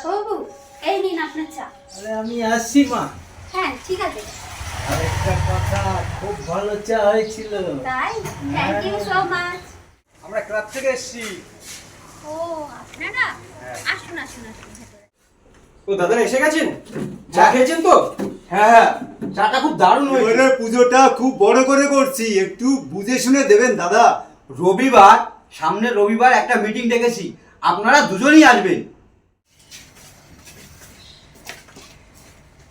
ডাক্তারবাবু, এই নিন আপনার চা। আরে আমি আসছি মা। হ্যাঁ ঠিক আছে। আরেকটা কথা, খুব ভালো চা হয়েছিল। তাই? Thank you so much. আমরা ক্লাব থেকে এসেছি। ও আপনারা আসুন আসুন আসুন ভেতরে। ও দাদা এসে গেছেন? চা খেয়েছেন তো? হ্যাঁ, চাটা খুব দারুণ হয়েছে। এবারে পুজোটা খুব বড় করে করছি, একটু বুঝে শুনে দেবেন দাদা। রবিবার, সামনের রবিবার একটা মিটিং ডেকেছি, আপনারা দুজনেই আসবেন।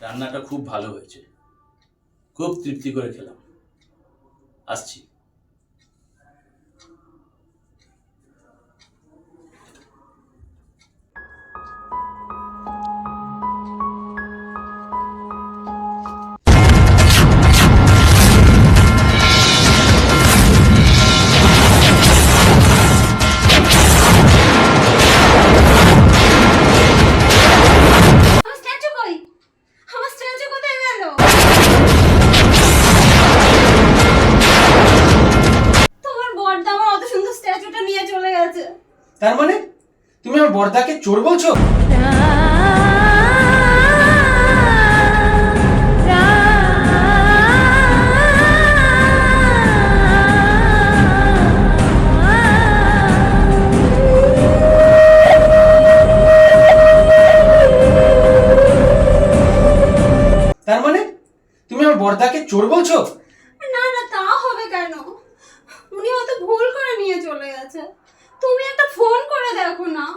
রান্নাটা খুব ভালো হয়েছে, খুব তৃপ্তি করে খেলাম। আসছি। আমার স্ট্যাচু কই? আমার স্ট্যাচু কোথায় গেল? তোমার বড়দা আমার অত সুন্দর স্ট্যাচুটা নিয়ে চলে গেছে। তার মানে তুমি আমার বর্দাকে চোর বলছো? তার মানে তুমি আমার বর্দাকে চোর বলছো? না না, তা হবে কেন? উনি হয়তো ভুল করে নিয়ে চলে গেছে। তুমি একটা ফোন করে দেখো না।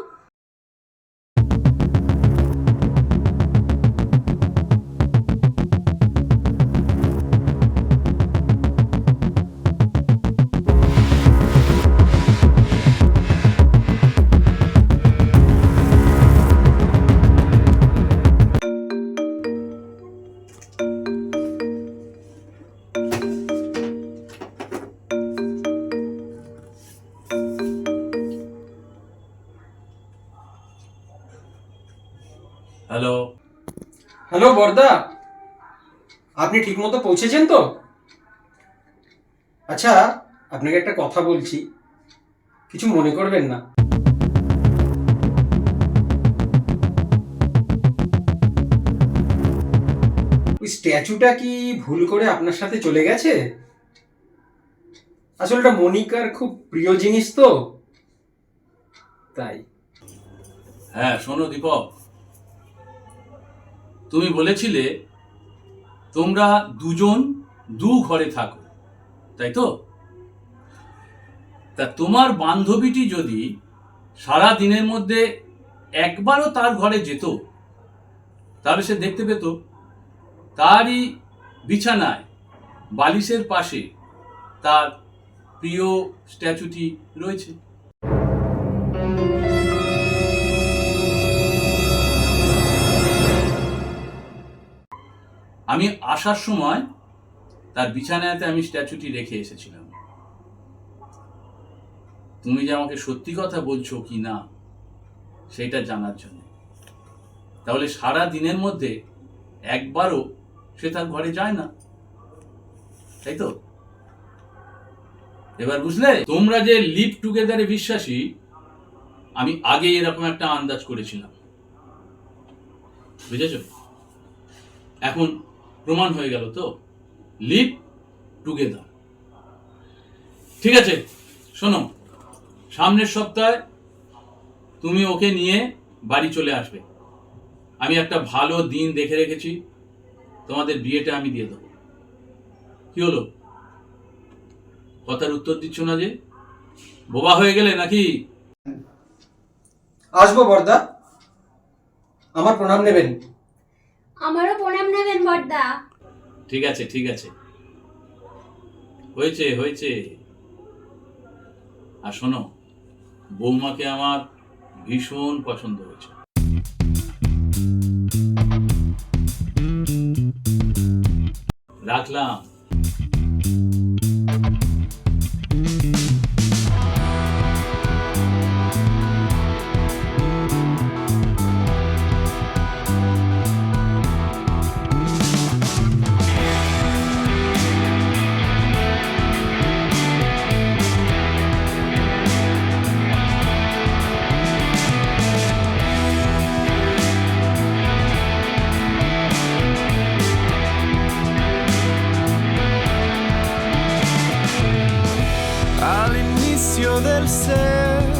হ্যালো। হ্যালো বর্দা, আপনি ঠিকমতো পৌঁছেছেন তো? আচ্ছা, আপনাকে একটা কথা বলছি, কিছু মনে করবেন না। ওই স্ট্যাচুটা কি ভুল করে আপনার সাথে চলে গেছে? আসলে ওটা মনিকার খুব প্রিয় জিনিস তো, তাই। হ্যাঁ শোনো দীপক, তুমি বলেছিলে তোমরা দুজন দু ঘরে থাকো, তাই তো? তা তোমার বান্ধবীটি যদি সারা দিনের মধ্যে একবারও তার ঘরে যেত, তাহলে সে দেখতে পেত তারই বিছানায় বালিশের পাশে তার প্রিয় স্ট্যাচুটি রয়েছে। আমি আসার সময় তার বিছানাতে আমি স্ট্যাচুটি রেখে এসেছিলাম। তুমি যে আমাকে সত্যি কথা বলছো কি না সেটা জানার জন্য। তাহলে সারা দিনের মধ্যে একবারও সে তার ঘরে যায় না, তাই তো? এবার বুঝলে? তোমরা যে লিভ টুগেদারে বিশ্বাসী, আমি আগে এরকম একটা আন্দাজ করেছিলাম, বুঝেছ? এখন প্রমাণ হয়ে গেল তো, লিভ টুগেদার। ঠিক আছে, শোনো, সামনের সপ্তাহে তুমি ওকে নিয়ে বাড়ি চলে আসবে। আমি একটা ভালো দিন দেখে রেখেছি, তোমাদের বিয়েটা আমি দিয়ে দেবো। কি হলো, কথার উত্তর দিচ্ছ না যে? বোবা হয়ে গেলে নাকি? আসবো বর্দা, আমার প্রণাম নেবেন। আমারও প্রণাম নেবেন বড়দা। ঠিক আছে ঠিক আছে, হয়েছে হয়েছে। আর শোনো, বৌমাকে আমার ভীষণ পছন্দ হয়েছে। রাখলাম। del ser